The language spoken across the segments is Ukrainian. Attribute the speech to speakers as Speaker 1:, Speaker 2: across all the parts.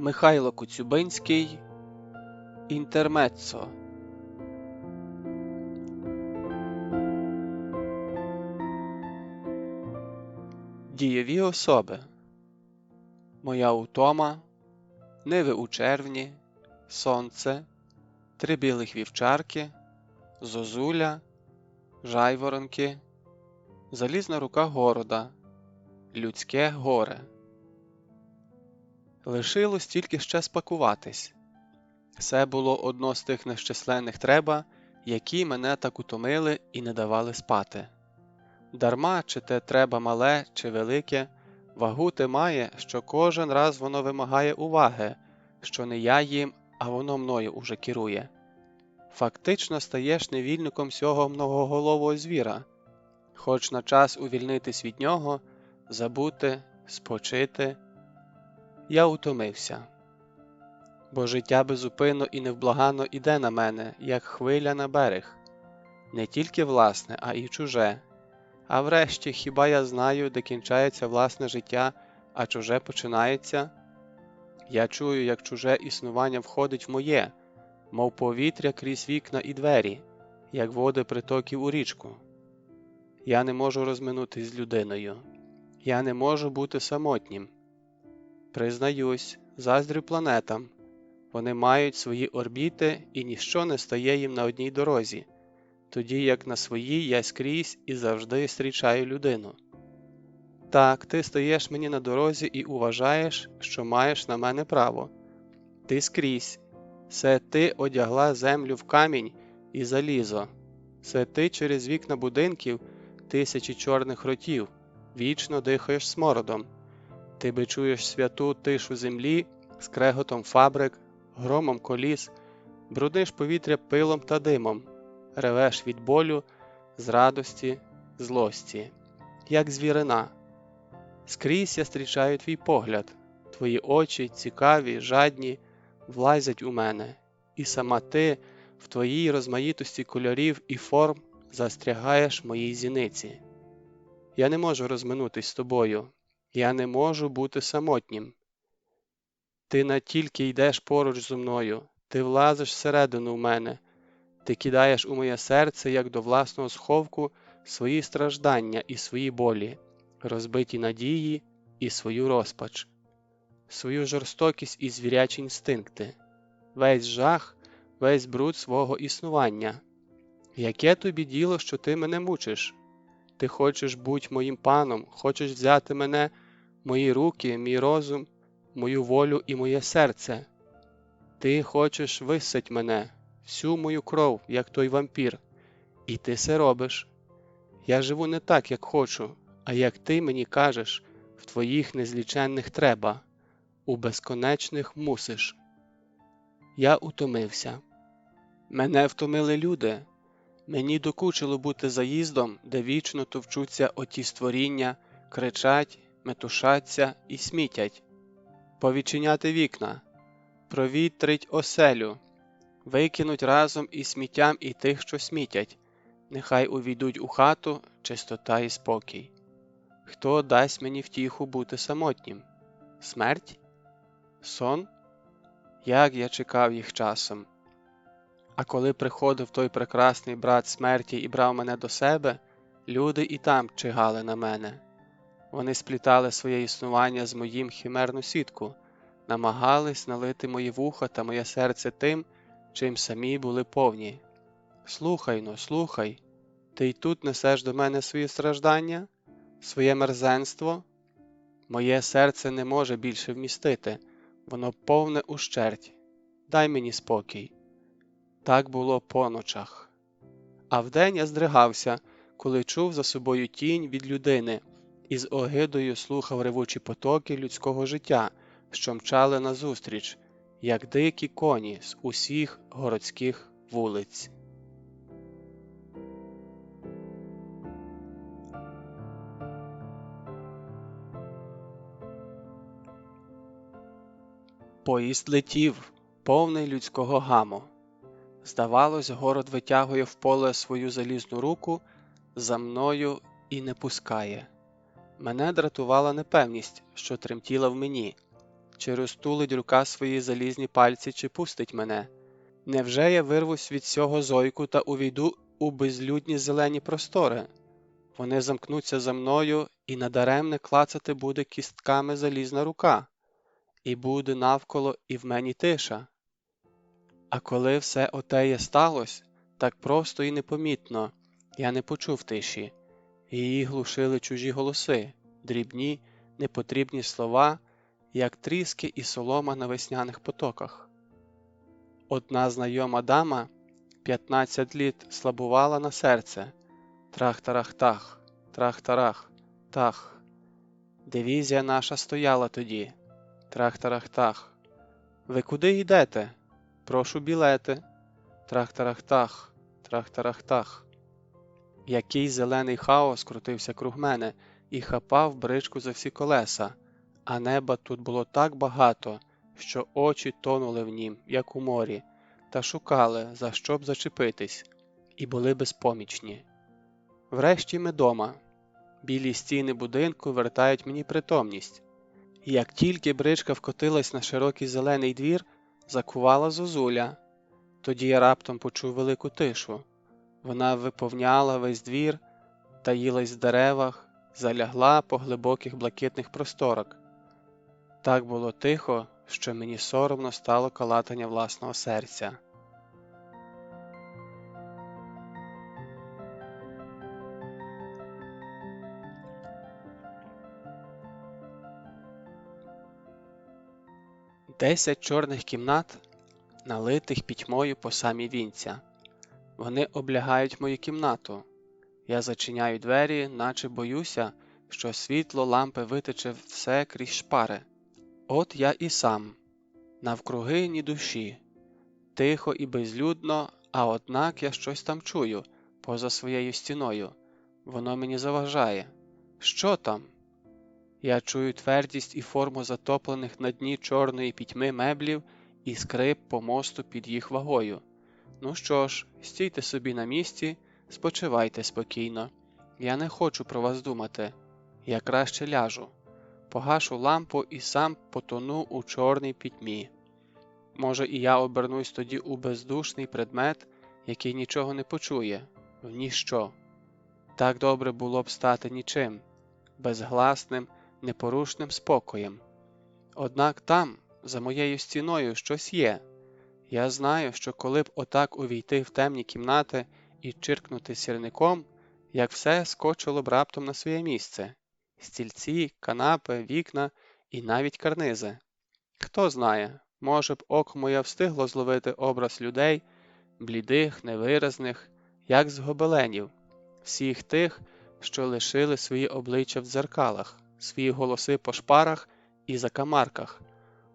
Speaker 1: Михайло Коцюбинський. Інтермеццо. Дієві особи. Моя утома, ниви у червні, сонце, 3 білих вівчарки, зозуля, жайворонки, залізна рука города, людське горе. Лишилось тільки ще спакуватись. Це було одно з тих нещисленних треба, які мене так утомили і не давали спати. Дарма, чи те треба мале, чи велике, вагу те має, що кожен раз воно вимагає уваги, що не я їм, а воно мною уже керує. Фактично стаєш невільником цього многоголового звіра. Хоч на час увільнитись від нього, забути, спочити. Я утомився. Бо життя безупинно і невблаганно іде на мене, як хвиля на берег. Не тільки власне, а й чуже. А врешті, хіба я знаю, де кінчається власне життя, а чуже починається? Я чую, як чуже існування входить в моє, мов повітря крізь вікна і двері, як води притоків у річку. Я не можу розминутись з людиною. Я не можу бути самотнім. Признаюсь, заздрю планетам. Вони мають свої орбіти, і ніщо не стає їм на одній дорозі, тоді як на своїй я скрізь і завжди зустрічаю людину. Так, ти стаєш мені на дорозі і вважаєш, що маєш на мене право. Ти скрізь. Це ти одягла землю в камінь і залізо. Це ти через вікна будинків, 1000 чорних ротів, вічно дихаєш смородом. Ти бичуєш святу тишу землі, скреготом фабрик, громом коліс, брудниш повітря пилом та димом, ревеш від болю, з радості, злості, як звірина. Скрізь я зустрічаю твій погляд, твої очі, цікаві, жадні, влазять у мене, і сама ти в твоїй розмаїтості кольорів і форм застрягаєш в моїй зіниці. Я не можу розминутись з тобою, я не можу бути самотнім. Ти не тільки йдеш поруч зо мною, ти влазиш всередину в мене, ти кидаєш у моє серце, як до власного сховку, свої страждання і свої болі, розбиті надії і свою розпач, свою жорстокість і звірячі інстинкти, весь жах, весь бруд свого існування. Яке тобі діло, що ти мене мучиш? Ти хочеш бути моїм паном, хочеш взяти мене, мої руки, мій розум, мою волю і моє серце. Ти хочеш виссать мене, всю мою кров, як той вампір, і ти це робиш. Я живу не так, як хочу, а як ти мені кажеш, в твоїх незліченних треба, у безконечних мусиш. Я утомився. Мене втомили люди. Мені докучило бути заїздом, де вічно товчуться оті створіння, кричать, метушаться і смітять. Повідчиняти вікна, провітрить оселю, викинуть разом із сміттям і тих, що смітять, нехай увійдуть у хату чистота і спокій. Хто дасть мені втіху бути самотнім? Смерть? Сон? Як я чекав їх часом. А коли приходив той прекрасний брат смерті і брав мене до себе, люди і там чигали на мене. Вони сплітали своє існування з моїм химерну сітку, намагались налити мої вуха та моє серце тим, чим самі були повні. Слухай-но, слухай, ти й тут несеш до мене свої страждання, своє мерзенство? Моє серце не може більше вмістити, воно повне ущерть. Дай мені спокій. Так було по ночах. А вдень я здригався, коли чув за собою тінь від людини і з огидою слухав ревучі потоки людського життя, що мчали назустріч, як дикі коні з усіх городських вулиць. Поїзд летів, повний людського гаму. Здавалось, город витягує в поле свою залізну руку за мною і не пускає. Мене дратувала непевність, що тремтіла в мені. Чи розтулить рука свої залізні пальці, чи пустить мене? Невже я вирвусь від сього зойку та увійду у безлюдні зелені простори? Вони замкнуться за мною, і надаремне клацати буде кістками залізна рука, і буде навколо і в мені тиша. А коли все отеє сталося, так просто і непомітно, я не почув тиші, її глушили чужі голоси, дрібні, непотрібні слова, як тріски і солома на весняних потоках. Одна знайома дама 15 літ слабувала на серце. Трах-тарах-тах, трах-тарах, тах. Дивізія наша стояла тоді. Трах-тарах-тах. Ви куди йдете? Прошу білети. Трах-тарах-тах, трах-тарах-тах. Який зелений хаос крутився круг мене і хапав бричку за всі колеса, а неба тут було так багато, що очі тонули в нім, як у морі, та шукали, за що б зачепитись, і були безпомічні. Врешті ми дома. Білі стіни будинку вертають мені притомність. І як тільки бричка вкотилась на широкий зелений двір, закувала зозуля. Тоді я раптом почув велику тишу. Вона виповняла весь двір, таїлась в деревах, залягла по глибоких блакитних просторах. Так було тихо, що мені соромно стало калатання власного серця. Десять чорних кімнат, налитих пітьмою по самі вінця. Вони облягають мою кімнату. Я зачиняю двері, наче боюся, що світло лампи витече все крізь шпари. От я і сам. Навкруги ні душі. Тихо і безлюдно, а однак я щось там чую, поза своєю стіною. Воно мені заважає. Що там? Я чую твердість і форму затоплених на дні чорної пітьми меблів і скрип помосту під їх вагою. Ну що ж, стійте собі на місці, спочивайте спокійно. Я не хочу про вас думати. Я краще ляжу. Погашу лампу і сам потону у чорній пітьмі. Може, і я обернусь тоді у бездушний предмет, який нічого не почує, в ніщо. Так добре було б стати нічим, безгласним, непорушним спокоєм. Однак там, за моєю стіною, щось є. Я знаю, що коли б отак увійти в темні кімнати і чиркнути сірником, як все скочило б раптом на своє місце. Стільці, канапи, вікна і навіть карнизи. Хто знає, може б око моє встигло зловити образ людей, блідих, невиразних, як з гобеленів, всіх тих, що лишили свої обличчя в дзеркалах, свої голоси по шпарах і закамарках,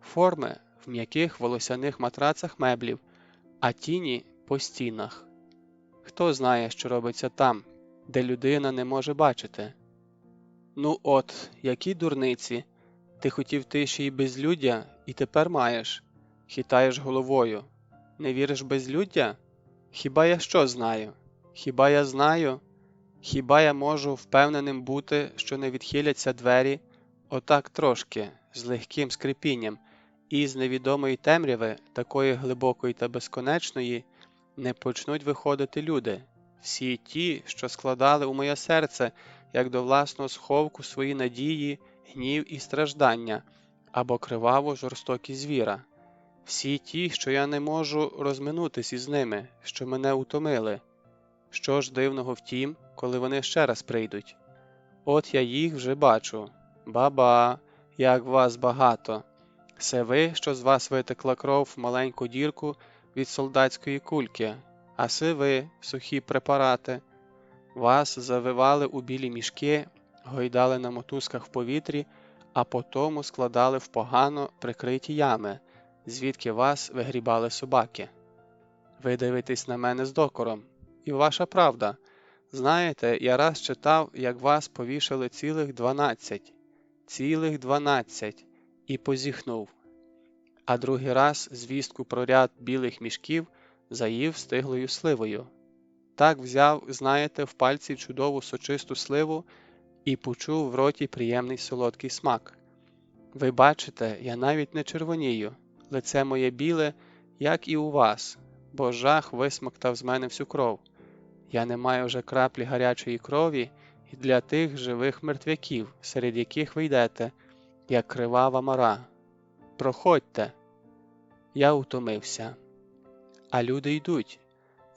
Speaker 1: форми в м'яких волосяних матрацах меблів, а тіні по стінах. Хто знає, що робиться там, де людина не може бачити? Ну от, які дурниці! Ти хотів тиші й безлюддя, і тепер маєш. Хитаєш головою. Не віриш в безлюддя? Хіба я що знаю? Хіба я знаю? Хіба я можу впевненим бути, що не відхиляться двері, отак трошки, з легким скрипінням, і з невідомої темряви, такої глибокої та безконечної, не почнуть виходити люди, всі ті, що складали у моє серце, як до власного сховку свої надії, гнів і страждання, або криваву жорстокість звіра. Всі ті, що я не можу розминутись із ними, що мене утомили. Що ж дивного в тім, коли вони ще раз прийдуть? От я їх вже бачу. Ба-ба, як вас багато. Це ви, що з вас витекла кров в маленьку дірку від солдатської кульки, а це ви, сухі препарати. Вас завивали у білі мішки, гойдали на мотузках в повітрі, а потому складали в погано прикриті ями, звідки вас вигрібали собаки. Ви дивитесь на мене з докором. І ваша правда. Знаєте, я раз читав, як вас повішали цілих 12. Цілих 12. І позіхнув. А другий раз звістку про ряд білих мішків заїв стиглою сливою. Так взяв, знаєте, в пальці чудову сочисту сливу і почув в роті приємний солодкий смак. Ви бачите, я навіть не червонію, лице моє біле, як і у вас, бо жах висмоктав з мене всю кров. Я не маю вже краплі гарячої крові і для тих живих мертвяків, серед яких ви йдете, як кривава мара. Проходьте. Я утомився. А люди йдуть.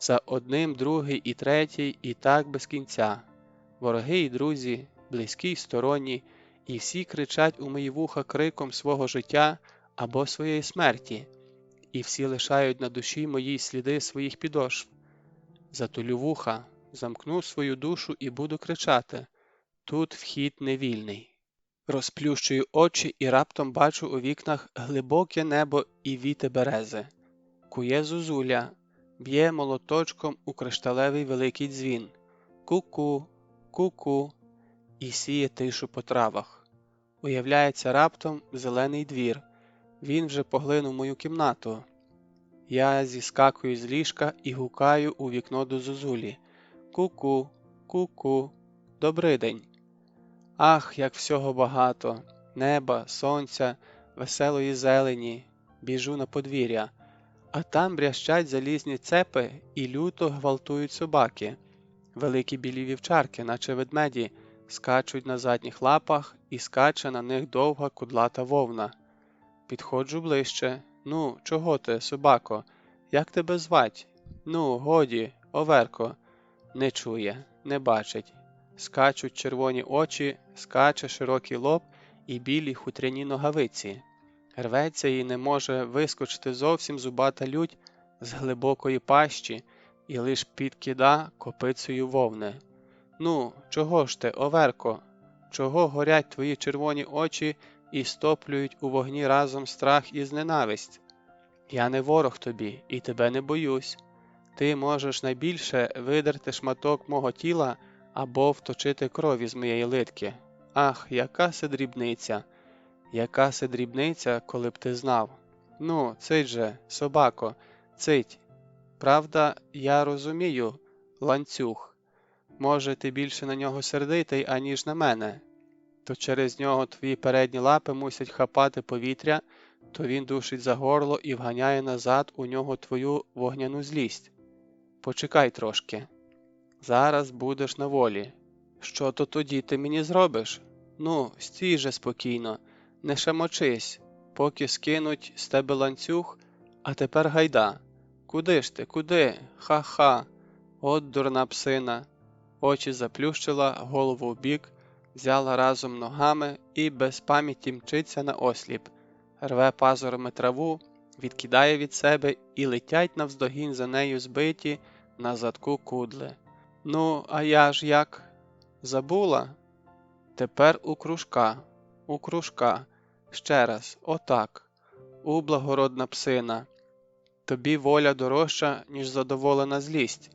Speaker 1: За одним, другий і третій, і так без кінця. Вороги і друзі, близькі й сторонні, і всі кричать у мої вуха криком свого життя або своєї смерті, і всі лишають на душі моїй сліди своїх підошв. Затулю вуха, замкну свою душу і буду кричати: тут вхід невільний. Розплющую очі і раптом бачу у вікнах глибоке небо і віти берези. Кує зозуля, б'є молоточком у кришталевий великий дзвін. Ку-ку, ку-ку, і сіє тишу по травах. Уявляється раптом зелений двір. Він вже поглинув мою кімнату. Я зіскакую з ліжка і гукаю у вікно до зозулі. Ку-ку, ку-ку, добрий день. Ах, як всього багато! Неба, сонця, веселої зелені. Біжу на подвір'я. А там брящать залізні цепи і люто гвалтують собаки. Великі білі вівчарки, наче ведмеді, скачуть на задніх лапах і скаче на них довга кудлата вовна. Підходжу ближче. Ну, чого ти, собако? Як тебе звать? Ну, годі, Оверко. Не чує, не бачить. Скачуть червоні очі, скаче широкий лоб і білі хутряні ногавиці. Рветься і не може вискочити зовсім зубата лють з глибокої пащі і лиш підкида копицею вовни. Ну, чого ж ти, Оверко? Чого горять твої червоні очі і стоплюють у вогні разом страх і ненависть? Я не ворог тобі і тебе не боюсь. Ти можеш найбільше видерти шматок мого тіла або вточити крові з моєї литки. Ах, яка се дрібниця! Яка се дрібниця, коли б ти знав. Ну, цить же, собако, цить. Правда, я розумію, ланцюг. Може, ти більше на нього сердитий, аніж на мене. То через нього твої передні лапи мусять хапати повітря, то він душить за горло і вганяє назад у нього твою вогняну злість. Почекай трошки. Зараз будеш на волі. Що то тоді ти мені зробиш? Ну, стій же спокійно, не шамочись, поки скинуть з тебе ланцюг, а тепер гайда. Куди ж ти, куди? Ха-ха. От дурна псина. Очі заплющила, голову вбік, взяла разом ногами і без пам'яті мчиться на осліп, рве пазурами траву, відкидає від себе і летять навздогін за нею збиті на задку кудли. Ну, а я ж як? Забула? Тепер у кружка, ще раз, отак, у благородна псина. Тобі воля дорожча, ніж задоволена злість.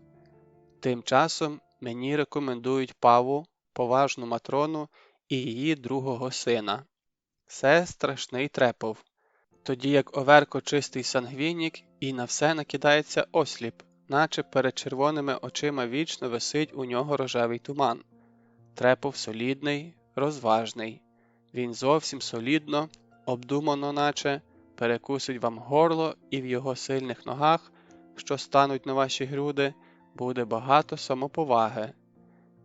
Speaker 1: Тим часом мені рекомендують Паву, поважну Матрону і її другого сина. Це страшний трепов. Тоді як Оверко чистий сангвінік і на все накидається осліп, наче перед червоними очима вічно висить у нього рожевий туман. Трепов солідний, розважний. Він зовсім солідно, обдумано наче, перекусить вам горло, і в його сильних ногах, що стануть на ваші груди, буде багато самоповаги.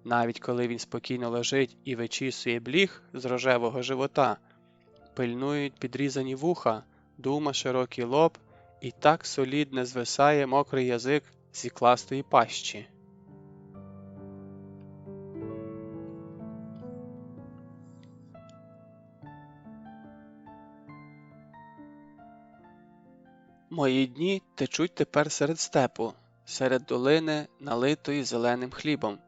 Speaker 1: Навіть коли він спокійно лежить і вичісує бліг з рожевого живота, пильнують підрізані вуха, дума широкий лоб, і так солідне звисає мокрий язик з ікластої пащі. Мої дні течуть тепер серед степу, серед долини, налитої зеленим хлібом.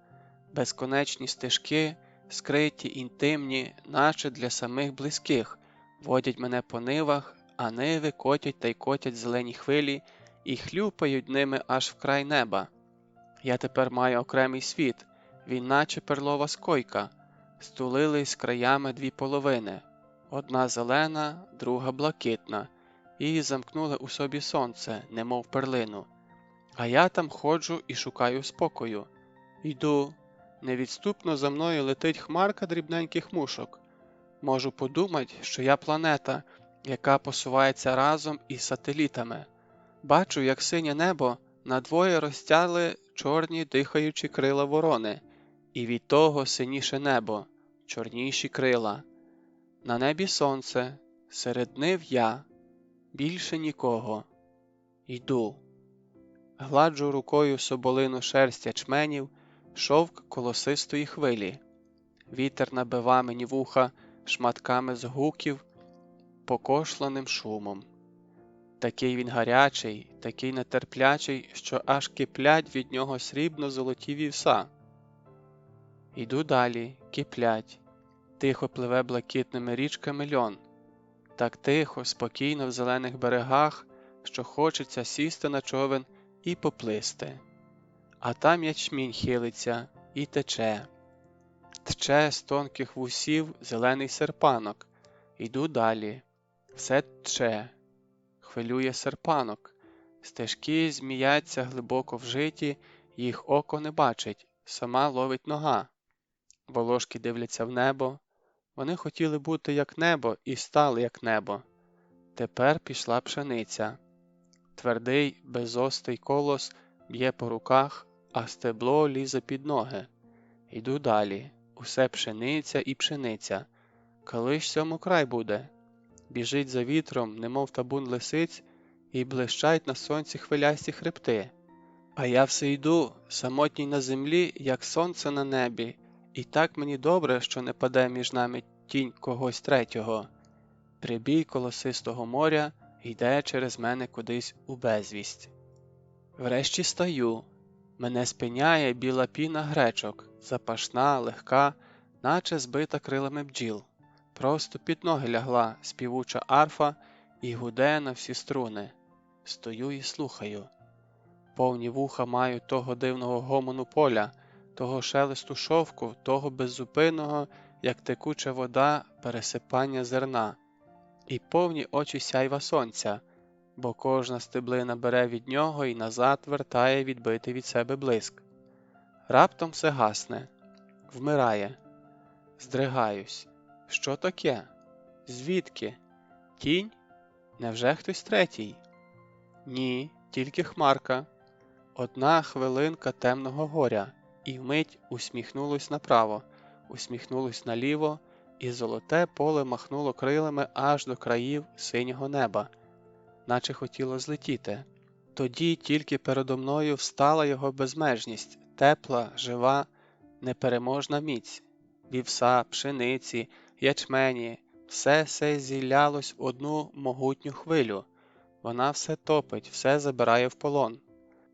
Speaker 1: Безконечні стежки, скриті, інтимні, наче для самих близьких, водять мене по нивах, а ниви котять та й котять зелені хвилі і хлюпають ними аж в край неба. Я тепер маю окремий світ, він наче перлова скойка, стулились краями дві половини, одна зелена, друга блакитна, і замкнули у собі сонце, немов перлину. А я там ходжу і шукаю спокою. Йду. Невідступно за мною летить хмарка дрібненьких мушок. Можу подумати, що я планета, яка посувається разом із сателітами. Бачу, як синє небо надвоє розтяли чорні дихаючі крила ворони, і від того синіше небо, чорніші крила. На небі сонце, серед нив я, більше нікого. Йду. Гладжу рукою соболину шерсть ячменів, шовк колосистої хвилі. Вітер набива мені вуха шматками згуків, покошланим шумом. Такий він гарячий, такий нетерплячий, що аж киплять від нього срібно-золоті вівса. Йду далі, киплять. Тихо пливе блакитними річками льон. Так тихо, спокійно в зелених берегах, що хочеться сісти на човен і поплисти. А там ячмінь хилиться і тече. Тче з тонких вусів зелений серпанок. Йду далі. Все тче. Хвилює серпанок. Стежки зміяться глибоко в житі, їх око не бачить, сама ловить нога. Волошки дивляться в небо. Вони хотіли бути як небо і стали як небо. Тепер пішла пшениця. Твердий, безостий колос б'є по руках, а стебло лізе під ноги. Йду далі. Усе пшениця і пшениця. Коли ж сьому край буде? Біжить за вітром, немов табун лисиць, і блищать на сонці хвилясті хребти. А я все йду, самотній на землі, як сонце на небі, і так мені добре, що не паде між нами тінь когось третього. Прибій колосистого моря йде через мене кудись у безвість. Врешті стаю. Мене спиняє біла піна гречок, запашна, легка, наче збита крилами бджіл. Просто під ноги лягла співуча арфа і гуде на всі струни. Стою і слухаю. Повні вуха маю того дивного гомону поля, того шелесту шовку, того беззупинного, як текуча вода, пересипання зерна. І повні очі сяйва сонця, бо кожна стеблина бере від нього і назад вертає відбитий від себе блиск. Раптом все гасне, вмирає. Здригаюсь. Що таке? Звідки? Тінь? Невже хтось третій? Ні, тільки хмарка. Одна хвилинка темного горя, і вмить усміхнулось направо, усміхнулось наліво, і золоте поле махнуло крилами аж до країв синього неба, наче хотіло злетіти. Тоді тільки передо мною встала його безмежність, тепла, жива, непереможна міць. Вівса, пшениці, ячмені, все зіллялось в одну могутню хвилю. Вона все топить, все забирає в полон.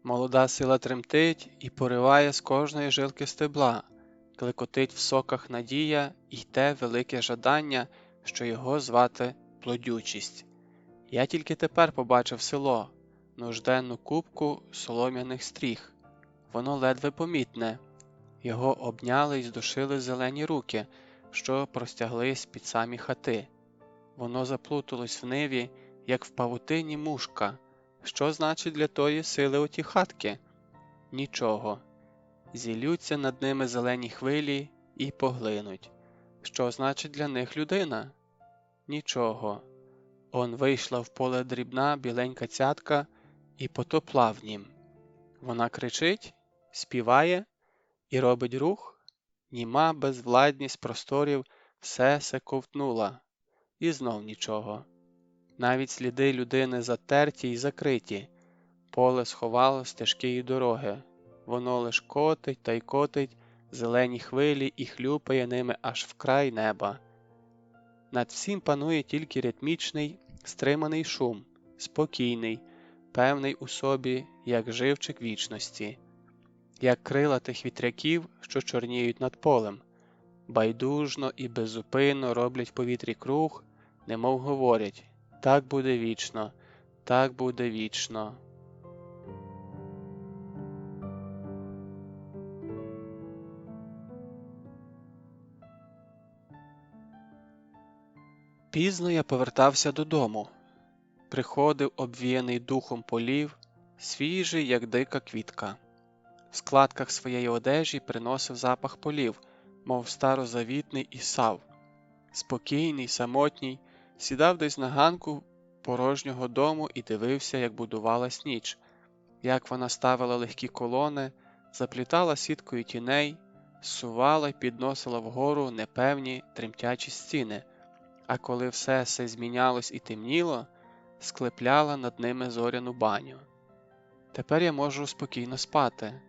Speaker 1: Молода сила тремтить і пориває з кожної жилки стебла, клекотить в соках надія і те велике жадання, що його звати плодючість. Я тільки тепер побачив село, нужденну купку солом'яних стріх. Воно ледве помітне. Його обняли й здушили зелені руки, що простяглись під самі хати. Воно заплуталось в ниві, як в павутині мушка. Що значить для тої сили оті хатки? Нічого. Зіллються над ними зелені хвилі і поглинуть. Що значить для них людина? Нічого. Он вийшла в поле дрібна біленька цятка і потопла в нім. Вона кричить, співає і робить рух. Німа безвладність просторів все се ковтнула. І знов нічого. Навіть сліди людини затерті й закриті. Поле сховало стежки й дороги. Воно лиш котить та й котить зелені хвилі і хлюпає ними аж в край неба. Над всім панує тільки ритмічний, стриманий шум, спокійний, певний у собі, як живчик вічності, як крила тих вітряків, що чорніють над полем. Байдужно і беззупинно роблять в повітрі круг, немов говорять: так буде вічно, так буде вічно. Пізно я повертався додому. Приходив обвіяний духом полів, свіжий, як дика квітка. В складках своєї одежі приносив запах полів, мов старозавітний Ісав. спокійний, самотній, сідав десь на ганку порожнього дому і дивився, як будувалась ніч, як вона ставила легкі колони, заплітала сіткою тіней, зсувала й підносила вгору непевні тремтячі стіни, а коли все се змінялось і темніло, склепляла над ними зоряну баню. Тепер я можу спокійно спати.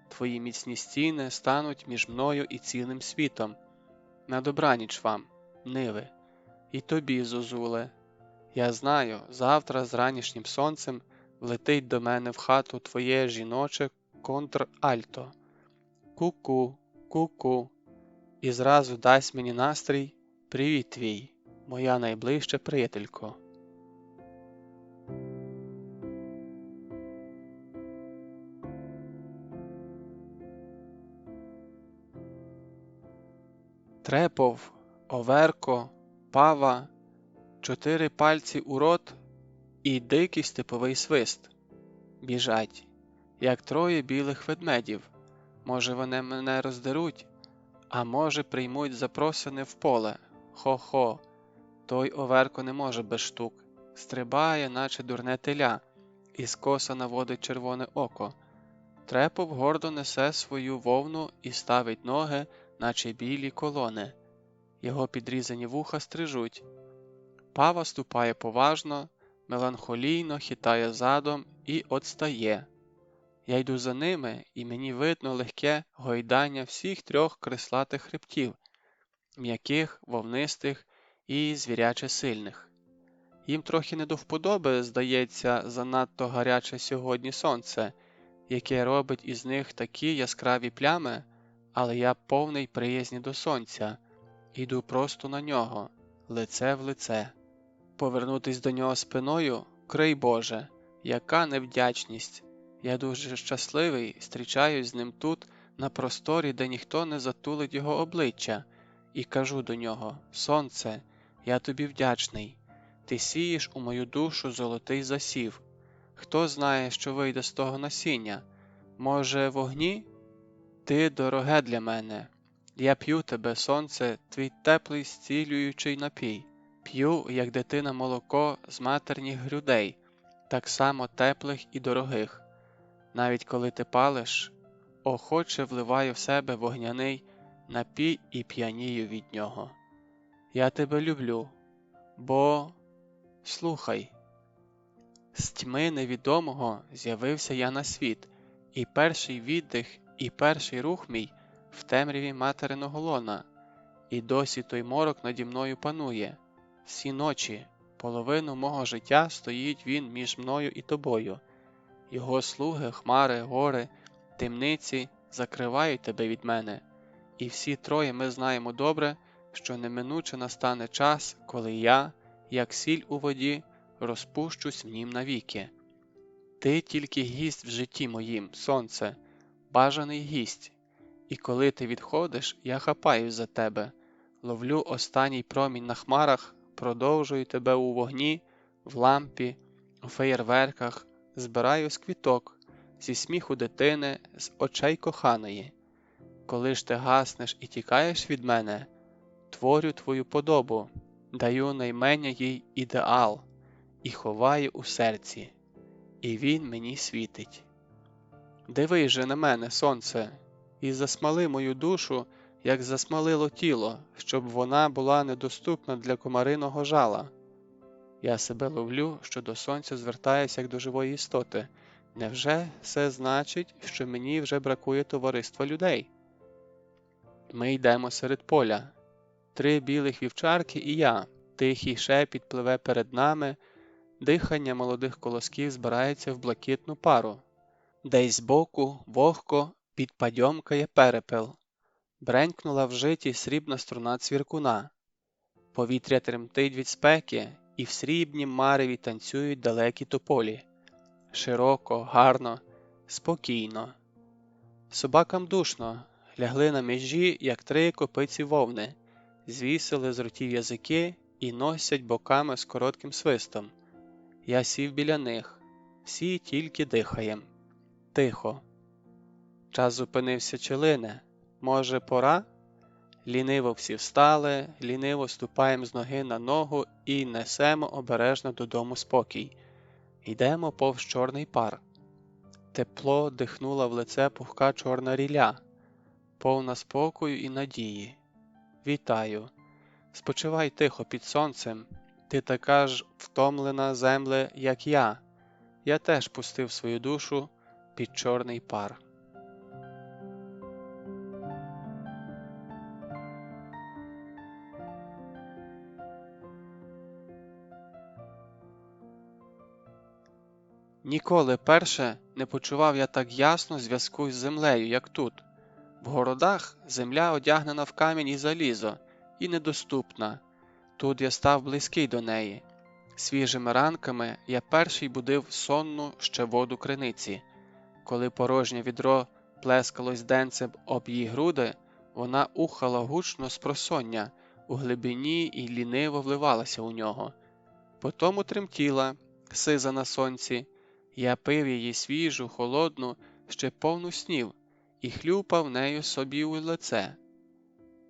Speaker 1: Твої міцні стіни стануть між мною і цілим світом. На добраніч вам, ниви, і тобі, зозуле. Я знаю, завтра з ранішнім сонцем влетить до мене в хату твоє жіноче контральто. Ку-ку, ку-ку. І зразу дасть мені настрій «Привіт твій, моя найближча приятелько». Трепов, оверко, пава, 4 пальці у рот і дикий степовий свист. Біжать, як 3 білих ведмедів. Може, вони мене роздеруть, а може, приймуть запросини в поле. Хо-хо, той оверко не може без штук. Стрибає, наче дурне теля, і скоса наводить червоне око. Трепов гордо несе свою вовну і ставить ноги, наче білі колони. Його підрізані вуха стрижуть. Пава ступає поважно, меланхолійно хитає задом і отстає. Я йду за ними, і мені видно легке гойдання всіх 3 крислатих хребтів, м'яких, вовнистих і звіряче сильних. Їм трохи не до вподоби, здається, занадто гаряче сьогодні сонце, яке робить із них такі яскраві плями, але я повний приязні до сонця, йду просто на нього, лице в лице. Повернутись до нього спиною – крий Боже, яка невдячність! Я дуже щасливий, зустрічаюсь з ним тут, на просторі, де ніхто не затулить його обличчя, і кажу до нього: «Сонце, я тобі вдячний, ти сієш у мою душу золотий засів. Хто знає, що вийде з того насіння? Може, вогні? Ти дороге для мене. Я п'ю тебе, сонце, твій теплий зцілюючий напій. П'ю, як дитина, молоко з матерніх грудей, так само теплих і дорогих. Навіть коли ти палиш, охоче вливаю в себе вогняний напій і п'янію від нього. Я тебе люблю, бо... Слухай. З тьми невідомого з'явився я на світ, і перший віддих, і перший рух мій в темряві материного лона, і досі той морок наді мною панує. Всі ночі, половину мого життя стоїть він між мною і тобою. Його слуги, хмари, гори, темниці закривають тебе від мене. І всі 3 ми знаємо добре, що неминуче настане час, коли я, як сіль у воді, розпущусь в нім навіки. Ти тільки гість в житті моїм, сонце, бажаний гість. І коли ти відходиш, я хапаюсь за тебе, ловлю останній промінь на хмарах, продовжую тебе у вогні, в лампі, у феєрверках, збираю з квіток, зі сміху дитини, з очей коханої. Коли ж ти гаснеш і тікаєш від мене, творю твою подобу, даю наймення їй ідеал і ховаю у серці, і він мені світить. Дивись же на мене, сонце, і засмали мою душу, як засмалило тіло, щоб вона була недоступна для комариного жала. Я себе ловлю, що до сонця звертаюся як до живої істоти. Невже це значить, що мені вже бракує товариства людей? Ми йдемо серед поля. 3 білих вівчарки і я. Тихий шепіт пливе перед нами, дихання молодих колосків збирається в блакитну пару. Десь збоку, вогко, підпадьомкає перепел. Бренькнула в житі срібна струна цвіркуна. Повітря тремтить від спеки, і в срібнім мареві танцюють далекі тополі. Широко, гарно, спокійно. Собакам душно, лягли на межі, як 3 копиці вовни, звісили з ротів язики і носять боками з коротким свистом. Я сів біля них, всі тільки дихаєм. Тихо. Час зупинився, чи лине. Може, пора? Ліниво всі встали, ліниво ступаєм з ноги на ногу і несемо обережно додому спокій. Йдемо повз чорний пар. Тепло дихнула в лице пухка чорна ріля, повна спокою і надії. Вітаю. Спочивай тихо під сонцем. Ти така ж втомлена, земле, як я. Я теж пустив свою душу під чорний пар. Ніколи перше не почував я так ясно зв'язку з землею, як тут. В городах земля одягнена в камінь і залізо, і недоступна. Тут я став близький до неї. Свіжими ранками я перший будив сонну ще воду криниці. Коли порожнє відро плескалось денцем об її груди, вона ухала гучно з просоння у глибині і ліниво вливалася у нього. Потому тремтіла, сиза на сонці. Я пив її свіжу, холодну, ще повну снів, і хлюпав нею собі у лице.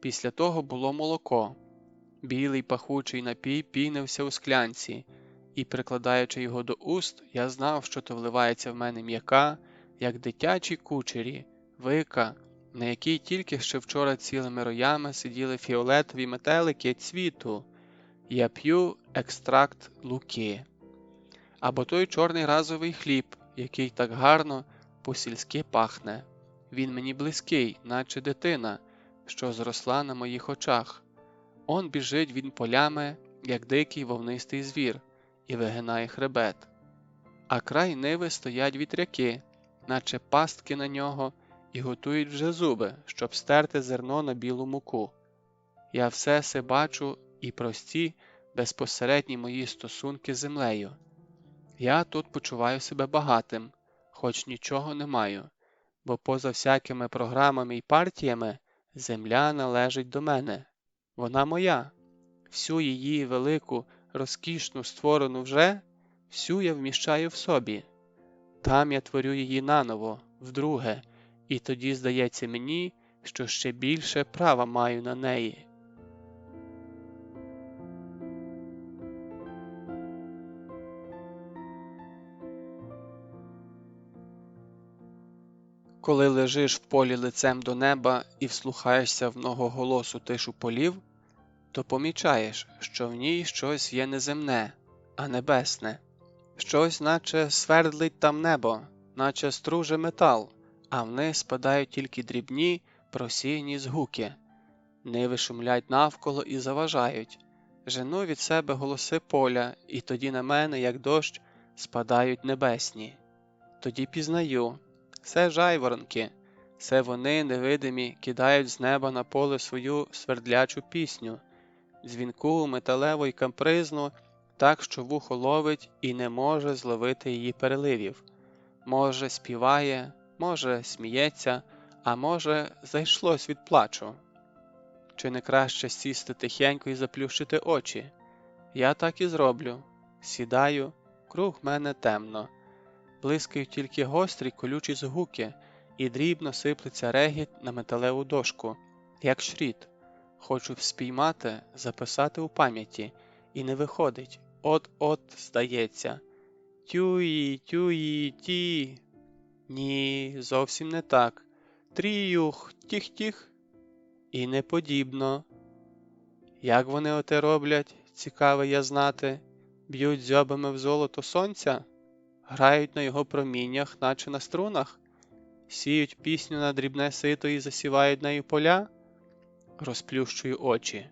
Speaker 1: Після того було молоко. Білий пахучий напій пінився у склянці, і, прикладаючи його до уст, я знав, що то вливається в мене м'яка, як дитячі кучері, вика, на якій тільки ще вчора цілими роями сиділи фіолетові метелики цвіту. Я п'ю екстракт луки. Або той чорний разовий хліб, який так гарно по-сільськи пахне. Він мені близький, наче дитина, що зросла на моїх очах. Он біжить він полями, як дикий вовнистий звір, і вигинає хребет. А край ниви стоять вітряки, наче пастки на нього, і готують вже зуби, щоб стерти зерно на білу муку. Я все се бачу і прості, безпосередні мої стосунки з землею. Я тут почуваю себе багатим, хоч нічого не маю, бо поза всякими програмами і партіями земля належить до мене. Вона моя. Всю її велику, розкішну створену вже, всю я вміщаю в собі. Там я творю її наново, вдруге, і тоді здається мені, що ще більше права маю на неї. Коли лежиш в полі лицем до неба і вслухаєшся в многоголосу тишу полів, то помічаєш, що в ній щось є неземне, а небесне. Щось, наче свердлить там небо, наче струже метал, а вниз спадають тільки дрібні, просійні згуки. Ниви шумлять навколо і заважають. Жену від себе голоси поля, і тоді на мене, як дощ, спадають небесні. Тоді пізнаю. Це жайворонки, це вони, невидимі, кидають з неба на поле свою свердлячу пісню, дзвінку, металеву й капризну, так, що вухо ловить і не може зловити її переливів. Може, співає, може, сміється, а може, зайшлось від плачу. Чи не краще сісти тихенько і заплющити очі? Я так і зроблю. Сідаю, круг мене темно. Блискають тільки гострі колючі згуки, і дрібно сиплеться регіт на металеву дошку, як шріт. Хочу спіймати, записати у пам'яті, і не виходить. От-от, здається. Тюї, тюї, ті. Ні, зовсім не так. Тріюх, тіх-тіх. І не подібно. Як вони оте роблять, цікаве я знати, б'ють дзьобами в золото сонця? Грають на його проміннях, наче на струнах? Сіють пісню на дрібне сито і засівають нею поля? Розплющую очі.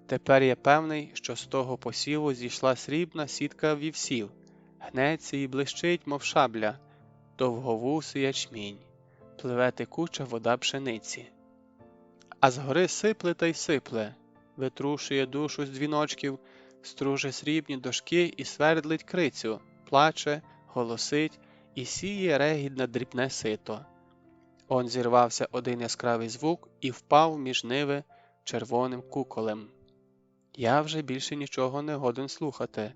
Speaker 1: Тепер я певний, що з того посіву зійшла срібна сітка вівсів, гнеться і блищить, мов шабля, довговусий ячмінь, пливе текуча вода пшениці. А згори сипле та й сипле, витрушує душу з дзвіночків, струже срібні дошки і свердлить крицю, плаче, голосить і сіє регіт на дрібне сито. Он зірвався один яскравий звук і впав між ниви червоним куколем. Я вже більше нічого не годен слухати.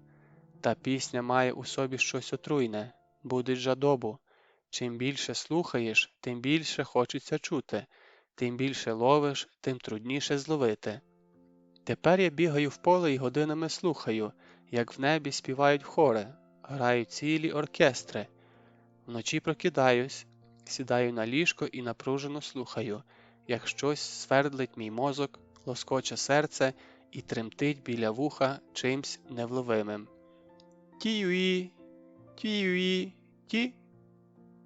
Speaker 1: Та пісня має у собі щось отруйне, будить жадобу. Чим більше слухаєш, тим більше хочеться чути. тим більше ловиш, тим трудніше зловити. Тепер я бігаю в поле і годинами слухаю, як в небі співають хори, грають цілі оркестри. Вночі прокидаюсь, сідаю на ліжко і напружено слухаю, як щось свердлить мій мозок, лоскоче серце і тремтить біля вуха чимсь невловимим. Ті-юї, ті-юї, ті?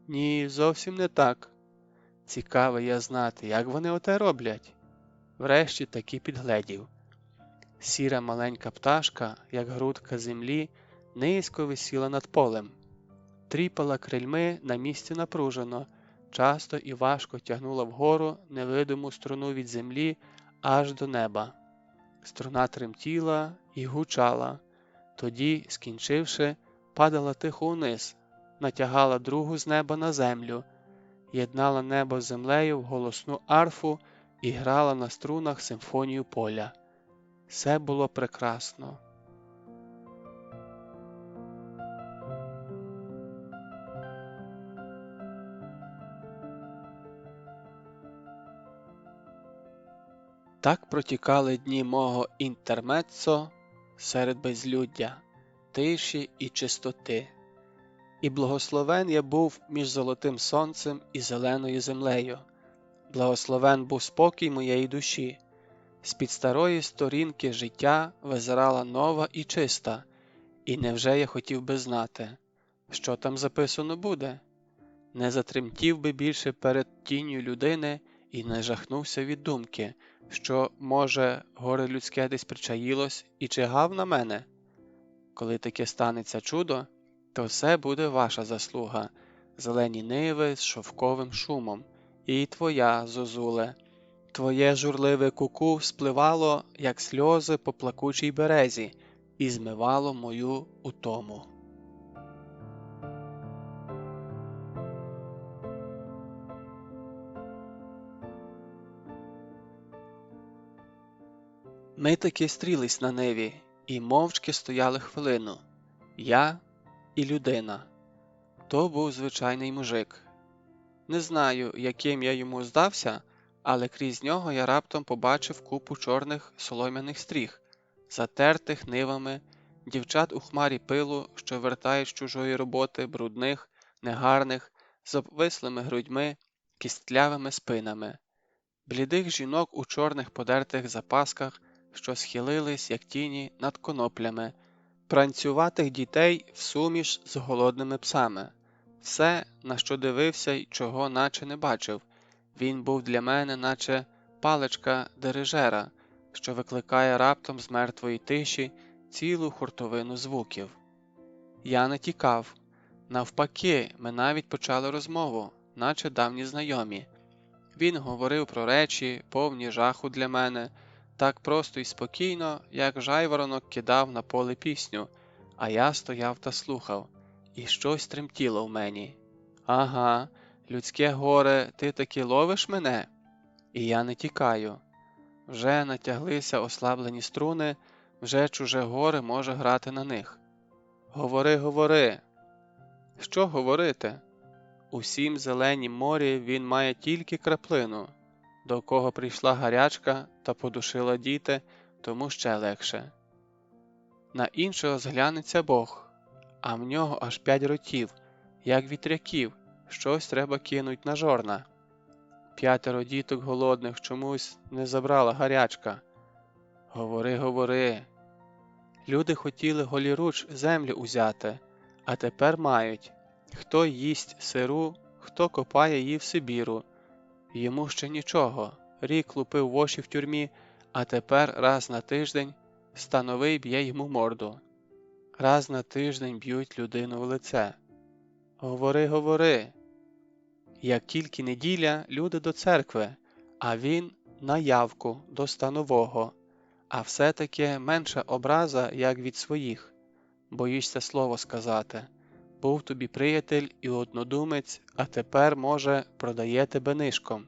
Speaker 1: Ні, зовсім не так. Цікаво я знати, як вони оте роблять. Врешті таки підгледів. Сіра маленька пташка, як грудка землі, низько висіла над полем. Тріпала крильми на місці напружено, часто і важко тягнула вгору невидиму струну від землі аж до неба. Струна тремтіла і гучала. Тоді, скінчивши, падала тихо униз, натягала другу з неба на землю, єднала небо з землею в голосну арфу і грала на струнах симфонію поля. Все було прекрасно. Так протікали дні мого інтермеццо серед безлюддя, тиші і чистоти. І благословен я був між золотим сонцем і зеленою землею. Благословен був спокій моєї душі. З-під старої сторінки життя визирала нова і чиста, і невже я хотів би знати, що там записано буде? Не затремтів би більше перед тінню людини і не жахнувся від думки, що, може, горе людське десь причаїлось і чигав на мене? Коли таке станеться чудо, то все буде ваша заслуга, зелені ниви з шовковим шумом, і твоя, зозуле. Твоє журливе куку спливало, як сльози по плакучій березі, і змивало мою утому. Ми таки стрілись на ниві і мовчки стояли хвилину. Я і людина. То був звичайний мужик. Не знаю, яким я йому здався, але крізь нього я раптом побачив купу чорних солом'яних стріх, затертих нивами, дівчат у хмарі пилу, що вертають з чужої роботи, брудних, негарних, з обвислими грудьми, кістлявими спинами, блідих жінок у чорних подертих запасках, що схилились, як тіні, над коноплями, пранцюватих дітей всуміш з голодними псами. Все, на що дивився й чого наче не бачив, він був для мене наче паличка дирижера, що викликає раптом з мертвої тиші цілу хуртовину звуків. Я не тікав. Навпаки, ми навіть почали розмову, наче давні знайомі. Він говорив про речі, повні жаху для мене, так просто і спокійно, як жайворонок кидав на поле пісню, а я стояв та слухав, і щось тремтіло в мені. Ага, людське горе, ти таки ловиш мене? І я не тікаю. Вже натяглися ослаблені струни, вже чуже горе може грати на них. Говори, говори. Що говорити? У сім зеленім морі він має тільки краплину. До кого прийшла гарячка та подушила діти, тому ще легше. На іншого зглянеться Бог, а в нього аж 5 ротів, як вітряків, щось треба кинуть на жорна. 5 діток голодних чомусь не забрала гарячка. Говори, говори. Люди хотіли голіруч землю узяти, а тепер мають. Хто їсть сиру, хто копає її в Сибіру. Йому ще нічого, рік лупив воші в тюрмі, а тепер раз на тиждень становий б'є йому морду. Раз на тиждень б'ють людину в лице. Говори, говори. Як тільки неділя, люди до церкви, а він на явку до станового. А все-таки менша образа, як від своїх. Боїшся слово сказати. Був тобі приятель і однодумець, а тепер, може, продає тебе нишком.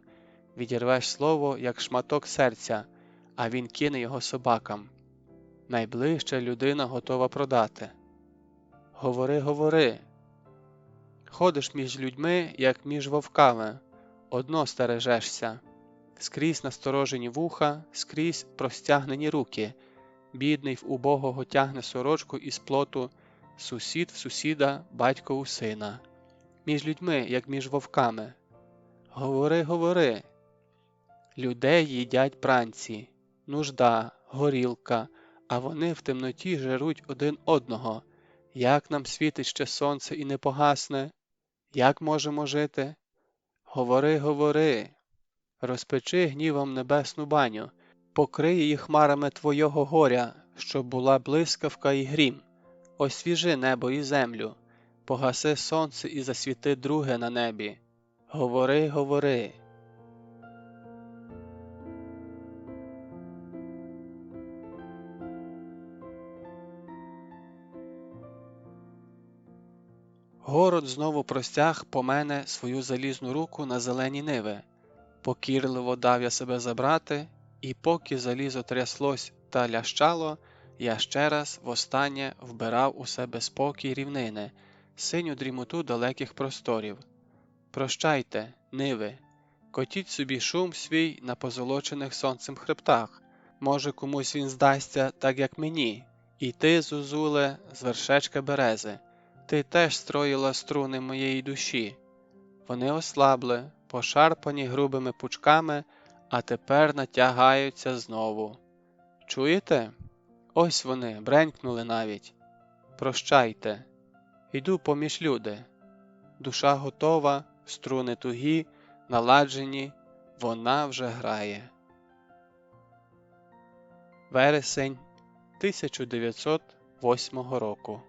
Speaker 1: Відірвеш слово, як шматок серця, а він кине його собакам. Найближча людина готова продати. Говори, говори. Ходиш між людьми, як між вовками. Одно стережешся. скрізь насторожені вуха, скрізь простягнені руки. Бідний в убогого тягне сорочку із плоту, сусід в сусіда, батько у сина. Між людьми, як між вовками. Говори, говори. Людей їдять бранці, нужда, горілка, а вони в темноті жируть один одного. Як нам світить ще сонце і не погасне? Як можемо жити? Говори, говори. Розпечи гнівом небесну баню, покрий її хмарами твого горя, щоб була блискавка і грім. Освіжи небо і землю, погаси сонце і засвіти друге на небі. Говори, говори. Город знову простяг по мене свою залізну руку на зелені ниви. Покірливо дав я себе забрати, і поки залізо тряслось та лящало, я ще раз востаннє вбирав у себе спокій рівнини, синю дрімоту далеких просторів. Прощайте, ниви, котіть собі шум свій на позолочених сонцем хребтах. Може, комусь він здасться, так як мені. І ти, зозуле, з вершечка берези, ти теж строїла струни моєї душі. Вони ослабли, пошарпані грубими пучками, а тепер натягаються знову. Чуєте? Ось вони, бренькнули навіть. Прощайте. Йду поміж люди. Душа готова, струни тугі, наладжені, вона вже грає. Вересень 1908 року.